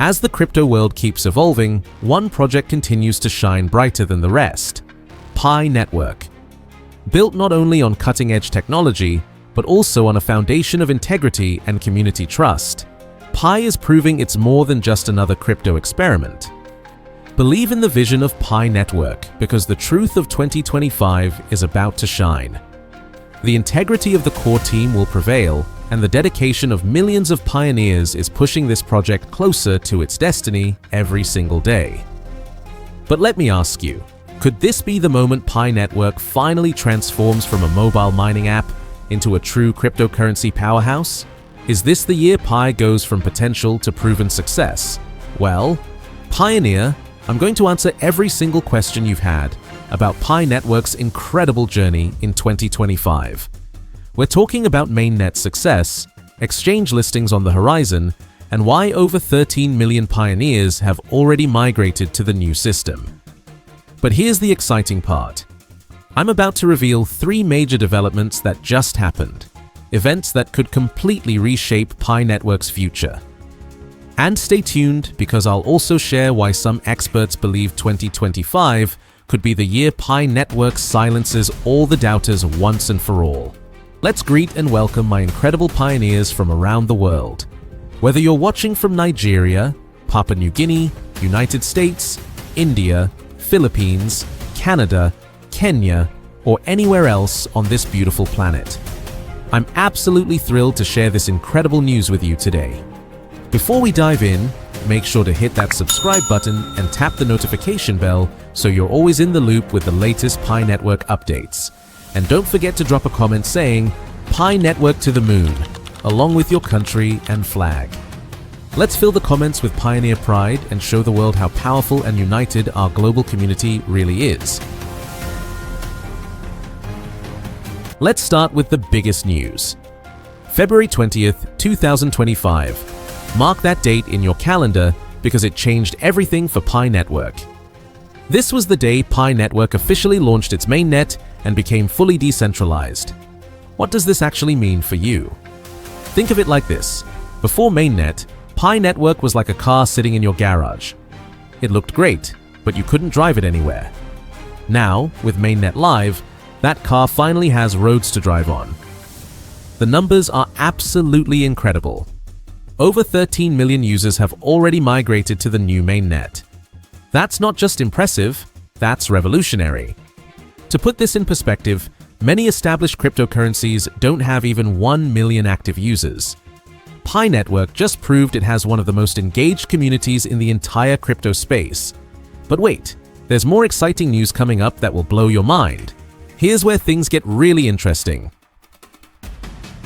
As the crypto world keeps evolving, one project continues to shine brighter than the rest: Pi Network. Built not only on cutting-edge technology, but also on a foundation of integrity and community trust, Pi is proving it's more than just another crypto experiment. Believe in the vision of Pi Network, because the truth of 2025 is about to shine. The integrity of the core team will prevail, and the dedication of millions of pioneers is pushing this project closer to its destiny every single day. But let me ask you, could this be the moment Pi Network finally transforms from a mobile mining app into a true cryptocurrency powerhouse? Is this the year Pi goes from potential to proven success? Well, Pioneer, I'm going to answer every single question you've had about Pi Network's incredible journey in 2025. We're talking about Mainnet's success, exchange listings on the horizon, and why over 13 million pioneers have already migrated to the new system. But here's the exciting part. I'm about to reveal 3 major developments that just happened, events that could completely reshape Pi Network's future. And stay tuned, because I'll also share why some experts believe 2025 could be the year Pi Network silences all the doubters once and for all. Let's greet and welcome my incredible pioneers from around the world. Whether you're watching from Nigeria, Papua New Guinea, United States, India, Philippines, Canada, Kenya, or anywhere else on this beautiful planet, I'm absolutely thrilled to share this incredible news with you today. Before we dive in, make sure to hit that subscribe button and tap the notification bell so you're always in the loop with the latest Pi Network updates. And don't forget to drop a comment saying Pi Network to the moon, along with your country and flag. Let's fill the comments with pioneer pride and show the world how powerful and united our global community really is. Let's start with the biggest news. February 20th, 2025. Mark that date in your calendar, because it changed everything for Pi Network. This was the day Pi Network officially launched its mainnet and became fully decentralized. What does this actually mean for you? Think of it like this. Before mainnet, Pi Network was like a car sitting in your garage. It looked great, but you couldn't drive it anywhere. Now, with mainnet live, that car finally has roads to drive on. The numbers are absolutely incredible. Over 13 million users have already migrated to the new mainnet. That's not just impressive, that's revolutionary. To put this in perspective, many established cryptocurrencies don't have even 1 million active users. Pi Network just proved it has one of the most engaged communities in the entire crypto space. But wait, there's more exciting news coming up that will blow your mind. Here's where things get really interesting.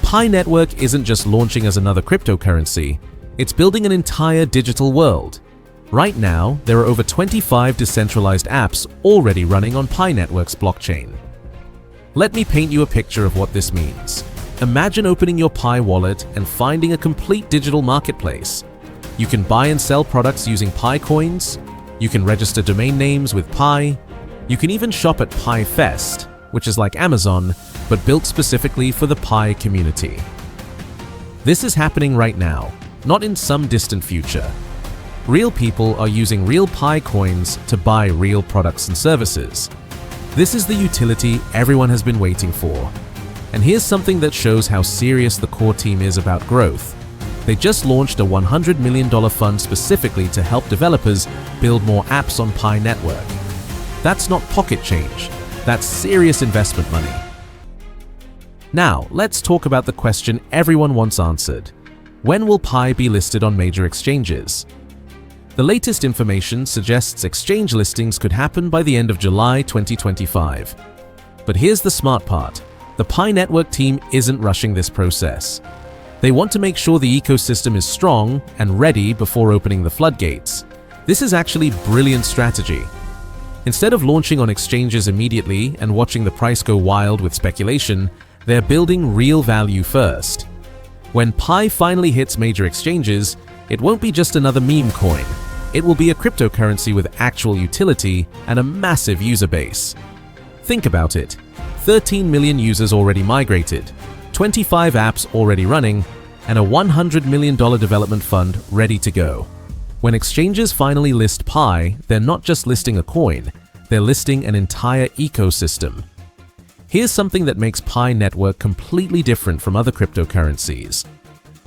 Pi Network isn't just launching as another cryptocurrency, it's building an entire digital world. Right now, there are over 25 decentralized apps already running on Pi Network's blockchain. Let me paint you a picture of what this means. Imagine opening your Pi wallet and finding a complete digital marketplace. You can buy and sell products using PiCoins, you can register domain names with Pi, you can even shop at Pi Fest, which is like Amazon, but built specifically for the Pi community. This is happening right now, not in some distant future. Real people are using real Pi coins to buy real products and services. This is the utility everyone has been waiting for. And here's something that shows how serious the core team is about growth. They just launched a $100 million fund specifically to help developers build more apps on Pi Network. That's not pocket change, that's serious investment money. Now, let's talk about the question everyone wants answered. When will Pi be listed on major exchanges? The latest information suggests exchange listings could happen by the end of July 2025. But here's the smart part. The Pi Network team isn't rushing this process. They want to make sure the ecosystem is strong and ready before opening the floodgates. This is actually brilliant strategy. Instead of launching on exchanges immediately and watching the price go wild with speculation, they're building real value first. When Pi finally hits major exchanges, it won't be just another meme coin. It will be a cryptocurrency with actual utility and a massive user base. Think about it. 13 million users already migrated, 25 apps already running, and a $100 million development fund ready to go. When exchanges finally list Pi, they're not just listing a coin, they're listing an entire ecosystem. Here's something that makes Pi Network completely different from other cryptocurrencies.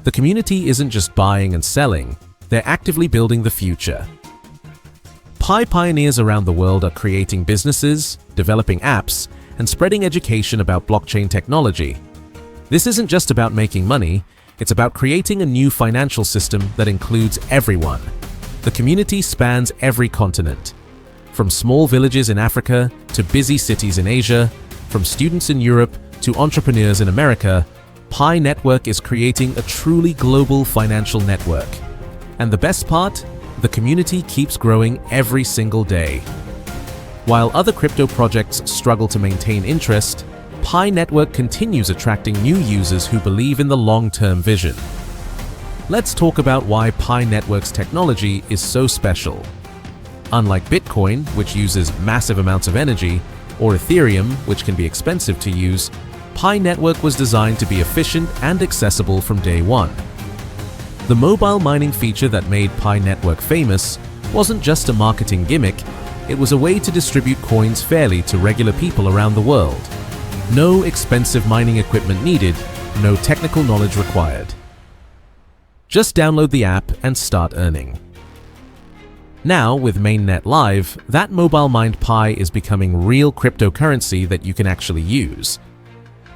The community isn't just buying and selling, they're actively building the future. Pi pioneers around the world are creating businesses, developing apps, and spreading education about blockchain technology. This isn't just about making money, it's about creating a new financial system that includes everyone. The community spans every continent. From small villages in Africa to busy cities in Asia, from students in Europe to entrepreneurs in America, Pi Network is creating a truly global financial network. And the best part? The community keeps growing every single day. While other crypto projects struggle to maintain interest, Pi Network continues attracting new users who believe in the long-term vision. Let's talk about why Pi Network's technology is so special. Unlike Bitcoin, which uses massive amounts of energy, or Ethereum, which can be expensive to use, Pi Network was designed to be efficient and accessible from day one. The mobile mining feature that made Pi Network famous wasn't just a marketing gimmick, it was a way to distribute coins fairly to regular people around the world. No expensive mining equipment needed, no technical knowledge required. Just download the app and start earning. Now, with Mainnet live, that mobile mined Pi is becoming real cryptocurrency that you can actually use.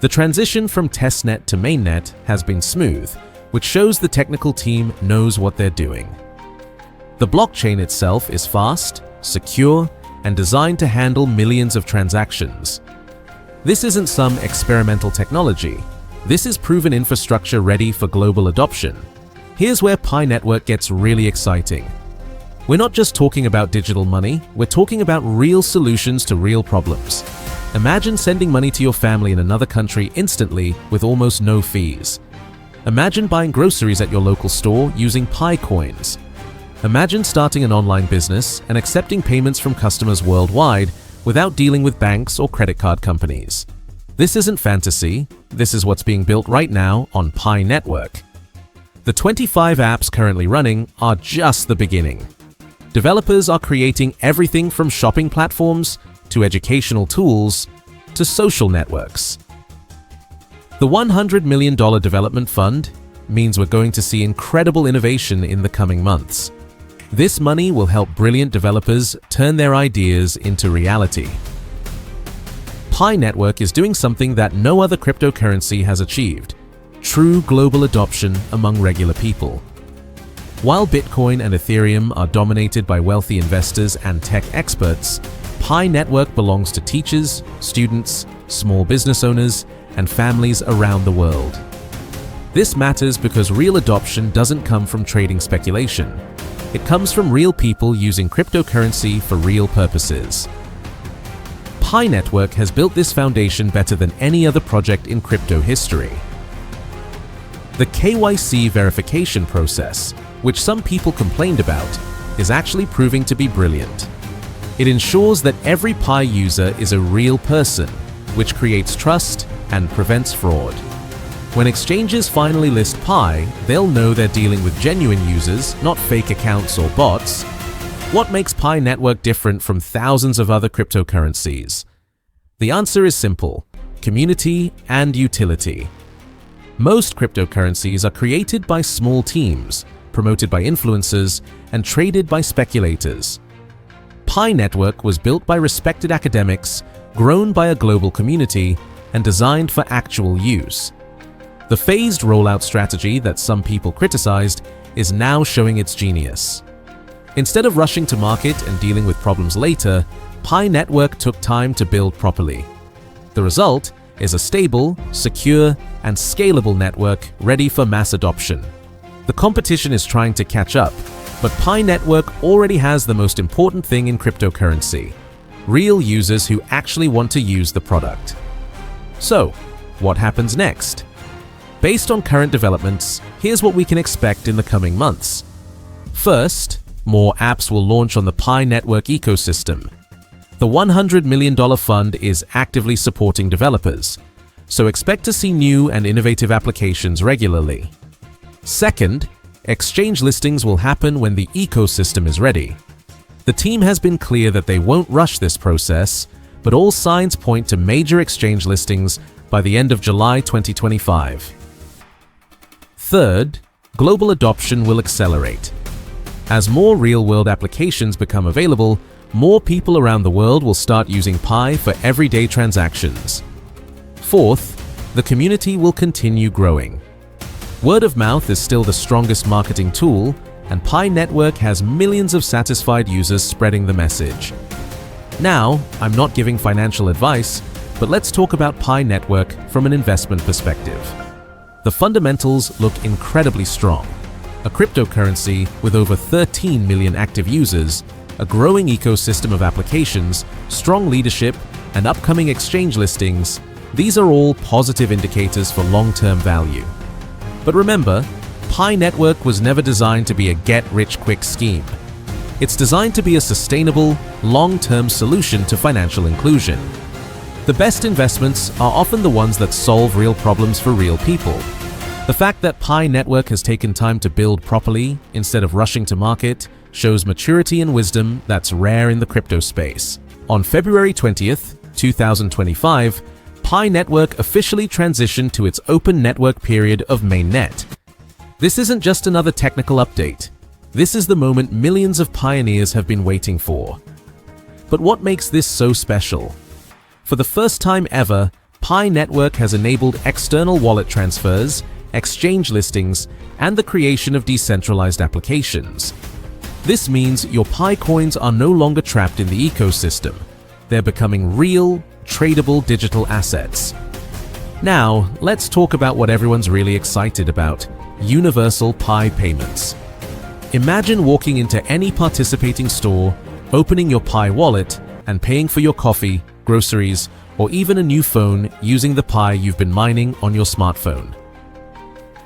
The transition from testnet to Mainnet has been smooth, which shows the technical team knows what they're doing. The blockchain itself is fast, secure, and designed to handle millions of transactions. This isn't some experimental technology. This is proven infrastructure ready for global adoption. Here's where Pi Network gets really exciting. We're not just talking about digital money, we're talking about real solutions to real problems. Imagine sending money to your family in another country instantly with almost no fees. Imagine buying groceries at your local store using PiCoins. Imagine starting an online business and accepting payments from customers worldwide without dealing with banks or credit card companies. This isn't fantasy, this is what's being built right now on Pi Network. The 25 apps currently running are just the beginning. Developers are creating everything from shopping platforms to educational tools to social networks. The $100 million development fund means we're going to see incredible innovation in the coming months. This money will help brilliant developers turn their ideas into reality. Pi Network is doing something that no other cryptocurrency has achieved: true global adoption among regular people. While Bitcoin and Ethereum are dominated by wealthy investors and tech experts, Pi Network belongs to teachers, students, small business owners, and families around the world. This matters because real adoption doesn't come from trading speculation. It comes from real people using cryptocurrency for real purposes. Pi Network has built this foundation better than any other project in crypto history. The KYC verification process, which some people complained about, is actually proving to be brilliant. It ensures that every Pi user is a real person, which creates trust and prevents fraud. When exchanges finally list Pi, they'll know they're dealing with genuine users, not fake accounts or bots. What makes Pi Network different from thousands of other cryptocurrencies? The answer is simple: community and utility. Most cryptocurrencies are created by small teams, promoted by influencers, and traded by speculators. Pi Network was built by respected academics, grown by a global community, and designed for actual use. The phased rollout strategy that some people criticized is now showing its genius. Instead of rushing to market and dealing with problems later, Pi Network took time to build properly. The result is a stable, secure, and scalable network ready for mass adoption. The competition is trying to catch up, but Pi Network already has the most important thing in cryptocurrency: real users who actually want to use the product. So, what happens next? Based on current developments, here's what we can expect in the coming months. First, more apps will launch on the Pi Network ecosystem. The $100 million fund is actively supporting developers, so expect to see new and innovative applications regularly. Second, Exchange listings will happen when the ecosystem is ready. The team has been clear that they won't rush this process, but all signs point to major exchange listings by the end of July 2025. Third, global adoption will accelerate. As more real-world applications become available, more people around the world will start using Pi for everyday transactions. Fourth, the community will continue growing. Word of mouth is still the strongest marketing tool, and Pi Network has millions of satisfied users spreading the message. Now, I'm not giving financial advice, but let's talk about Pi Network from an investment perspective. The fundamentals look incredibly strong. A cryptocurrency with over 13 million active users, a growing ecosystem of applications, strong leadership, and upcoming exchange listings, these are all positive indicators for long-term value. But remember, Pi Network was never designed to be a get-rich-quick scheme. It's designed to be a sustainable, long-term solution to financial inclusion. The best investments are often the ones that solve real problems for real people. The fact that Pi Network has taken time to build properly instead of rushing to market shows maturity and wisdom that's rare in the crypto space. On February 20th, 2025, Pi Network officially transitioned to its open network period of Mainnet. This isn't just another technical update. This is the moment millions of pioneers have been waiting for. But what makes this so special? For the first time ever, Pi Network has enabled external wallet transfers, exchange listings, and the creation of decentralized applications. This means your PiCoins are no longer trapped in the ecosystem. They're becoming real, tradable digital assets. Now, let's talk about what everyone's really excited about: universal Pi payments. Imagine walking into any participating store, opening your Pi wallet, and paying for your coffee, groceries, or even a new phone using the Pi you've been mining on your smartphone.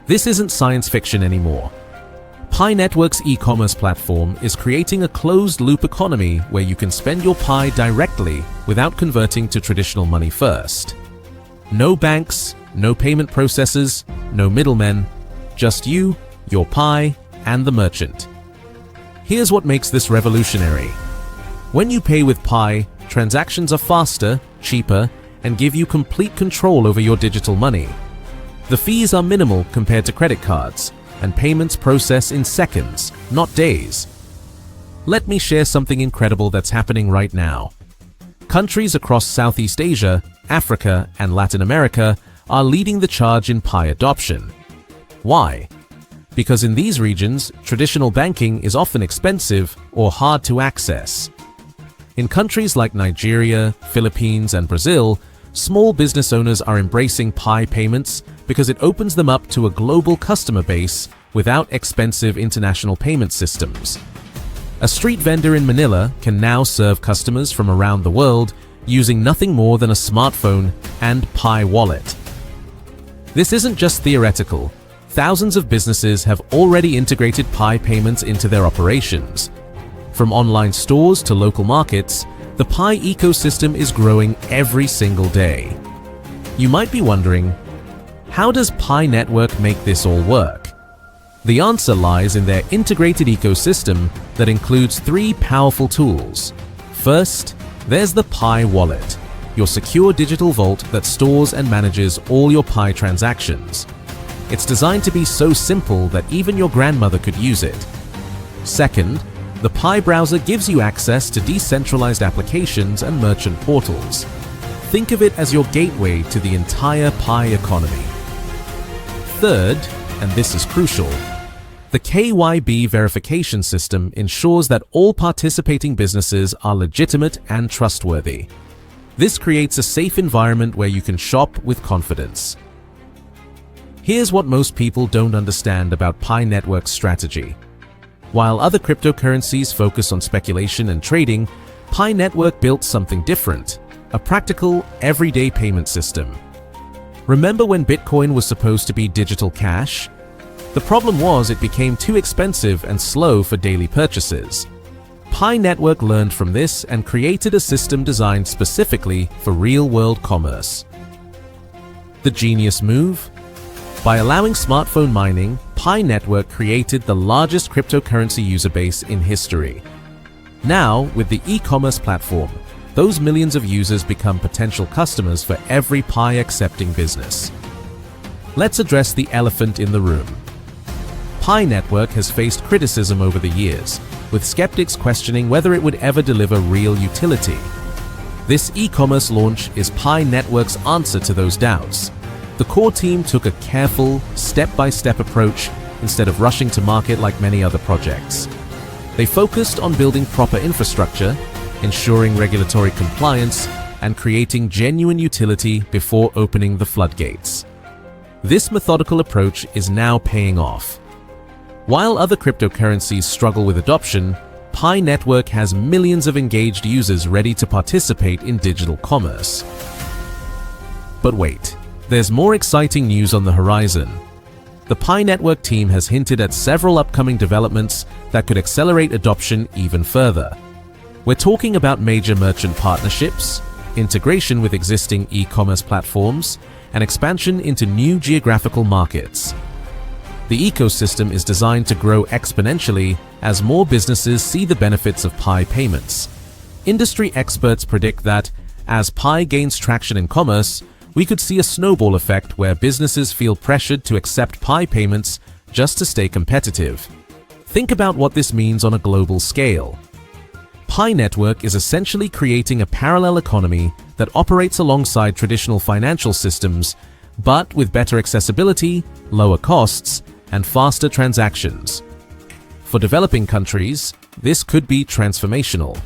This isn't science fiction anymore. Pi Network's e-commerce platform is creating a closed-loop economy where you can spend your Pi directly without converting to traditional money first. No banks, no payment processors, no middlemen, just you, your Pi, and the merchant. Here's what makes this revolutionary. When you pay with Pi, transactions are faster, cheaper, and give you complete control over your digital money. The fees are minimal compared to credit cards, and payments process in seconds, not days. Let me share something incredible that's happening right now. Countries across Southeast Asia, Africa, and Latin America are leading the charge in Pi adoption. Why? Because in these regions, traditional banking is often expensive or hard to access. In countries like Nigeria, Philippines, and Brazil, small business owners are embracing Pi payments because it opens them up to a global customer base without expensive international payment systems. A street vendor in Manila can now serve customers from around the world using nothing more than a smartphone and Pi wallet. This isn't just theoretical. Thousands of businesses have already integrated Pi payments into their operations. From online stores to local markets, the Pi ecosystem is growing every single day. You might be wondering, how does Pi Network make this all work? The answer lies in their integrated ecosystem that includes three powerful tools. First, there's the Pi Wallet, your secure digital vault that stores and manages all your Pi transactions. It's designed to be so simple that even your grandmother could use it. Second, the Pi browser gives you access to decentralized applications and merchant portals. Think of it as your gateway to the entire Pi economy. Third, and this is crucial, the KYB verification system ensures that all participating businesses are legitimate and trustworthy. This creates a safe environment where you can shop with confidence. Here's what most people don't understand about Pi Network's strategy. While other cryptocurrencies focus on speculation and trading, Pi Network built something different, a practical, everyday payment system. Remember when Bitcoin was supposed to be digital cash? The problem was it became too expensive and slow for daily purchases. Pi Network learned from this and created a system designed specifically for real-world commerce. The genius move? By allowing smartphone mining, Pi Network created the largest cryptocurrency user base in history. Now, with the e-commerce platform, those millions of users become potential customers for every Pi-accepting business. Let's address the elephant in the room. Pi Network has faced criticism over the years, with skeptics questioning whether it would ever deliver real utility. This e-commerce launch is Pi Network's answer to those doubts. The core team took a careful, step-by-step approach instead of rushing to market like many other projects. They focused on building proper infrastructure, ensuring regulatory compliance, and creating genuine utility before opening the floodgates. This methodical approach is now paying off. While other cryptocurrencies struggle with adoption, Pi Network has millions of engaged users ready to participate in digital commerce. But wait, there's more exciting news on the horizon. The Pi Network team has hinted at several upcoming developments that could accelerate adoption even further. We're talking about major merchant partnerships, integration with existing e-commerce platforms, and expansion into new geographical markets. The ecosystem is designed to grow exponentially as more businesses see the benefits of Pi payments. Industry experts predict that, as Pi gains traction in commerce, we could see a snowball effect where businesses feel pressured to accept Pi payments just to stay competitive. Think about what this means on a global scale. Pi Network is essentially creating a parallel economy that operates alongside traditional financial systems, but with better accessibility, lower costs, and faster transactions. For developing countries, this could be transformational.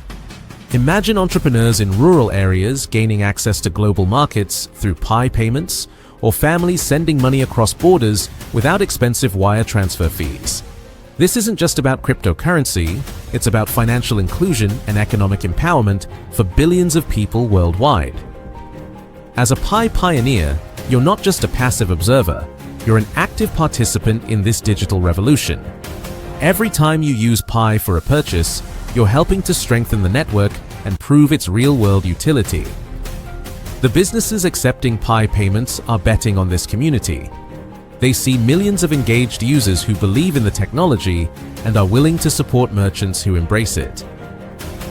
Imagine entrepreneurs in rural areas gaining access to global markets through Pi payments, or families sending money across borders without expensive wire transfer fees. This isn't just about cryptocurrency, it's about financial inclusion and economic empowerment for billions of people worldwide. As a Pi pioneer, you're not just a passive observer, you're an active participant in this digital revolution. Every time you use Pi for a purchase, you're helping to strengthen the network and prove its real-world utility. The businesses accepting Pi payments are betting on this community. They see millions of engaged users who believe in the technology and are willing to support merchants who embrace it.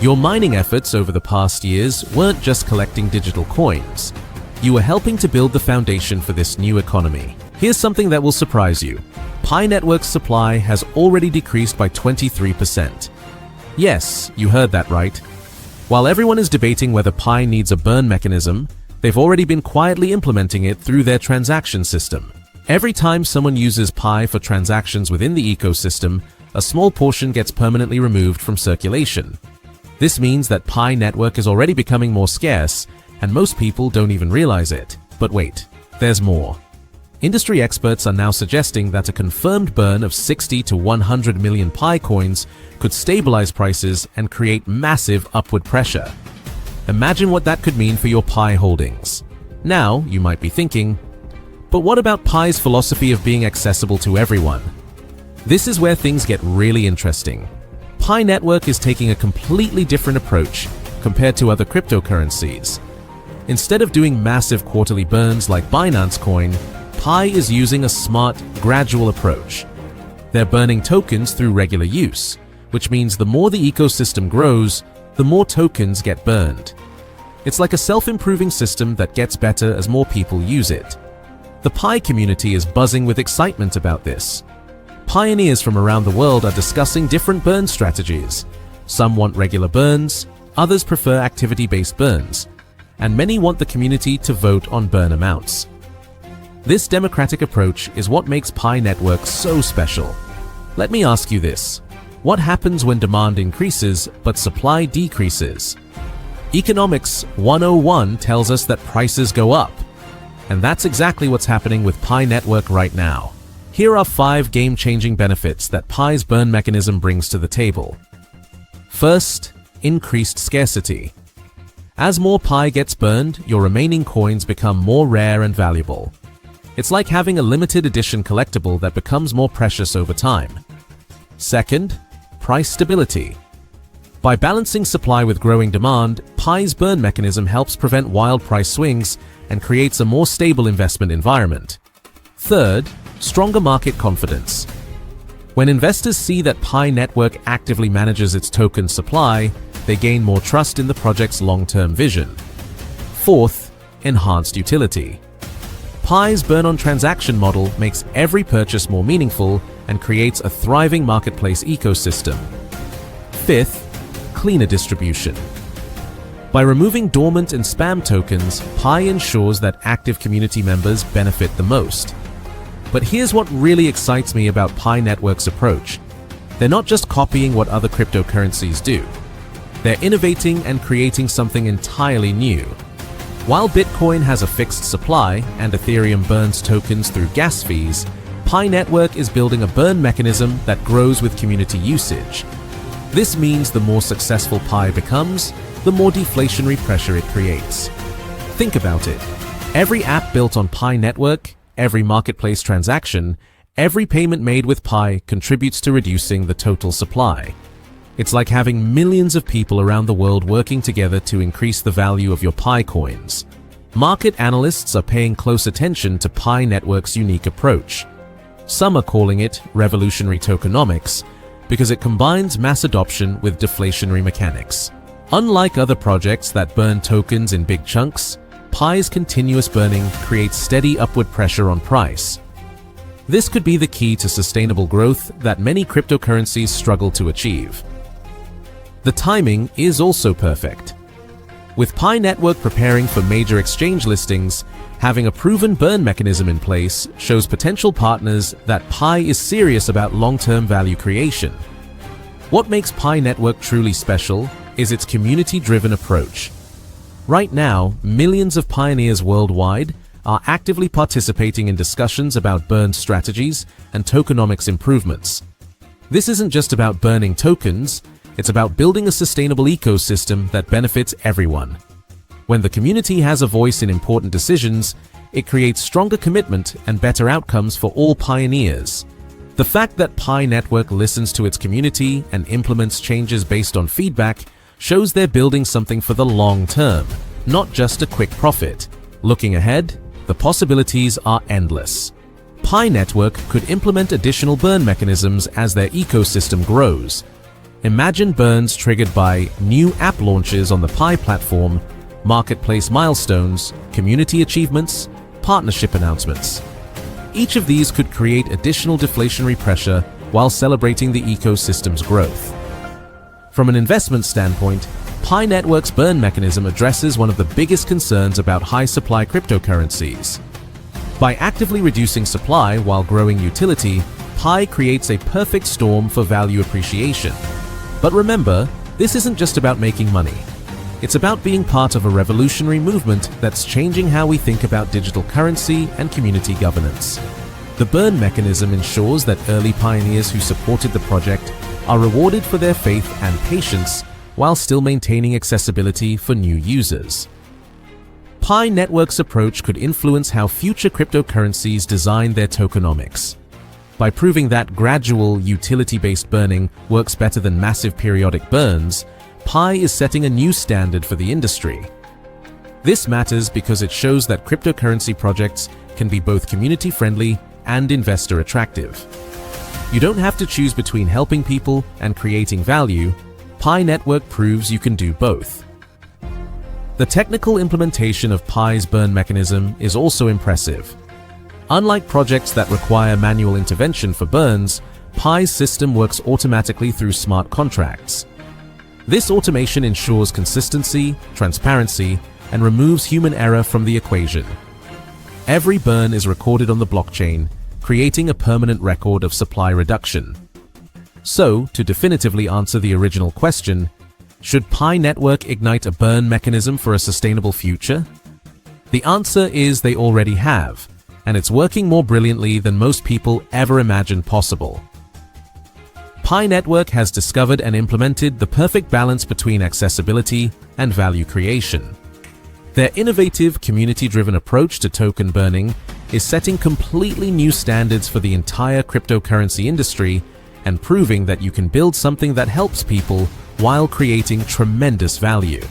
Your mining efforts over the past years weren't just collecting digital coins. You were helping to build the foundation for this new economy. Here's something that will surprise you. Pi Network's supply has already decreased by 23%. Yes, you heard that right. While everyone is debating whether Pi needs a burn mechanism, they've already been quietly implementing it through their transaction system. Every time someone uses Pi for transactions within the ecosystem, a small portion gets permanently removed from circulation. This means that Pi Network is already becoming more scarce, and most people don't even realize it. But wait, there's more. Industry experts are now suggesting that a confirmed burn of 60 to 100 million Pi coins could stabilize prices and create massive upward pressure. Imagine what that could mean for your Pi holdings. Now, you might be thinking, but what about Pi's philosophy of being accessible to everyone? This is where things get really interesting. Pi Network is taking a completely different approach compared to other cryptocurrencies. Instead of doing massive quarterly burns like Binance Coin, Pi is using a smart, gradual approach. They're burning tokens through regular use, which means the more the ecosystem grows, the more tokens get burned. It's like a self-improving system that gets better as more people use it. The Pi community is buzzing with excitement about this. Pioneers from around the world are discussing different burn strategies. Some want regular burns, others prefer activity-based burns, and many want the community to vote on burn amounts. This democratic approach is what makes Pi Network so special. Let me ask you this. What happens when demand increases but supply decreases? Economics 101 tells us that prices go up. And that's exactly what's happening with Pi Network right now. Here are 5 game-changing benefits that Pi's burn mechanism brings to the table. First, increased scarcity. As more Pi gets burned, your remaining coins become more rare and valuable. It's like having a limited edition collectible that becomes more precious over time. Second, price stability. By balancing supply with growing demand, Pi's burn mechanism helps prevent wild price swings and creates a more stable investment environment. Third, Stronger market confidence. When investors see that Pi Network actively manages its token supply, they gain more trust in the project's long-term vision. Fourth, enhanced utility. Pi's burn-on-transaction model makes every purchase more meaningful and creates a thriving marketplace ecosystem. Fifth, cleaner distribution. By removing dormant and spam tokens, Pi ensures that active community members benefit the most. But here's what really excites me about Pi Network's approach. They're not just copying what other cryptocurrencies do. They're innovating and creating something entirely new. While Bitcoin has a fixed supply and Ethereum burns tokens through gas fees, Pi Network is building a burn mechanism that grows with community usage. This means the more successful Pi becomes, the more deflationary pressure it creates. Think about it. Every app built on Pi Network, every marketplace transaction, every payment made with Pi contributes to reducing the total supply. It's like having millions of people around the world working together to increase the value of your Pi coins. Market analysts are paying close attention to Pi Network's unique approach. Some are calling it revolutionary tokenomics because it combines mass adoption with deflationary mechanics. Unlike other projects that burn tokens in big chunks, Pi's continuous burning creates steady upward pressure on price. This could be the key to sustainable growth that many cryptocurrencies struggle to achieve. The timing is also perfect. With Pi Network preparing for major exchange listings, having a proven burn mechanism in place shows potential partners that Pi is serious about long-term value creation. What makes Pi Network truly special is its community-driven approach. Right now, millions of pioneers worldwide are actively participating in discussions about burn strategies and tokenomics improvements. This isn't just about burning tokens, it's about building a sustainable ecosystem that benefits everyone. When the community has a voice in important decisions, it creates stronger commitment and better outcomes for all pioneers. The fact that Pi Network listens to its community and implements changes based on feedback shows they're building something for the long term, not just a quick profit. Looking ahead, the possibilities are endless. Pi Network could implement additional burn mechanisms as their ecosystem grows. Imagine burns triggered by new app launches on the Pi platform, marketplace milestones, community achievements, partnership announcements. Each of these could create additional deflationary pressure while celebrating the ecosystem's growth. From an investment standpoint, Pi Network's burn mechanism addresses one of the biggest concerns about high-supply cryptocurrencies. By actively reducing supply while growing utility, Pi creates a perfect storm for value appreciation. But remember, this isn't just about making money. It's about being part of a revolutionary movement that's changing how we think about digital currency and community governance. The burn mechanism ensures that early pioneers who supported the project are rewarded for their faith and patience while still maintaining accessibility for new users. Pi Network's approach could influence how future cryptocurrencies design their tokenomics. By proving that gradual, utility-based burning works better than massive periodic burns, Pi is setting a new standard for the industry. This matters because it shows that cryptocurrency projects can be both community-friendly and investor-attractive. You don't have to choose between helping people and creating value. Pi Network proves you can do both. The technical implementation of Pi's burn mechanism is also impressive. Unlike projects that require manual intervention for burns, Pi's system works automatically through smart contracts. This automation ensures consistency, transparency, and removes human error from the equation. Every burn is recorded on the blockchain, creating a permanent record of supply reduction. So, to definitively answer the original question, should Pi Network ignite a burn mechanism for a sustainable future? The answer is they already have, and it's working more brilliantly than most people ever imagined possible. Pi Network has discovered and implemented the perfect balance between accessibility and value creation. Their innovative, community-driven approach to token burning is setting completely new standards for the entire cryptocurrency industry and proving that you can build something that helps people while creating tremendous value.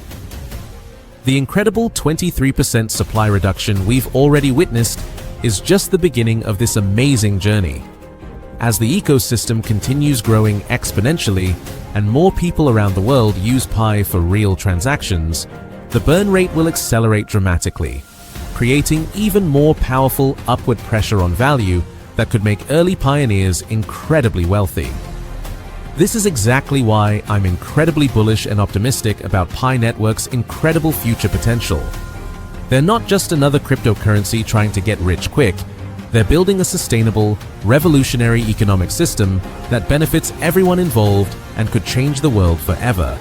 The incredible 23% supply reduction we've already witnessed is just the beginning of this amazing journey. As the ecosystem continues growing exponentially and more people around the world use Pi for real transactions, the burn rate will accelerate dramatically, creating even more powerful upward pressure on value that could make early pioneers incredibly wealthy. This is exactly why I'm incredibly bullish and optimistic about Pi Network's incredible future potential. They're not just another cryptocurrency trying to get rich quick. They're building a sustainable, revolutionary economic system that benefits everyone involved and could change the world forever.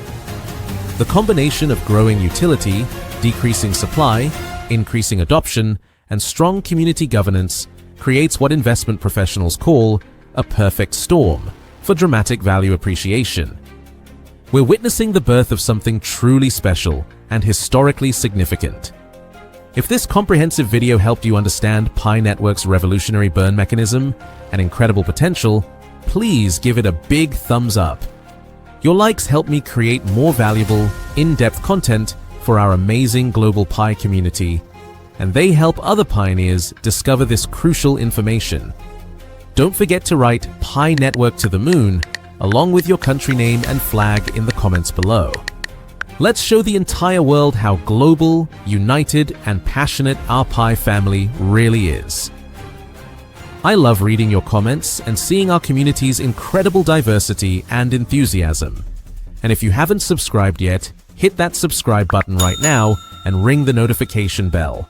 The combination of growing utility, decreasing supply, increasing adoption, and strong community governance creates what investment professionals call a perfect storm for dramatic value appreciation. We're witnessing the birth of something truly special and historically significant. If this comprehensive video helped you understand Pi Network's revolutionary burn mechanism and incredible potential, please give it a big thumbs up. Your likes help me create more valuable, in-depth content for our amazing global Pi community, and they help other pioneers discover this crucial information. Don't forget to write Pi Network to the moon along with your country name and flag in the comments below. Let's show the entire world how global, united, and passionate our Pi family really is. I love reading your comments and seeing our community's incredible diversity and enthusiasm. And if you haven't subscribed yet, hit that subscribe button right now and ring the notification bell.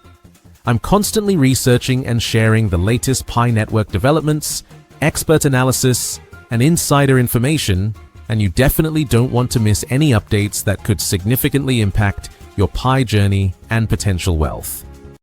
I'm constantly researching and sharing the latest Pi Network developments, expert analysis, and insider information, and you definitely don't want to miss any updates that could significantly impact your Pi journey and potential wealth.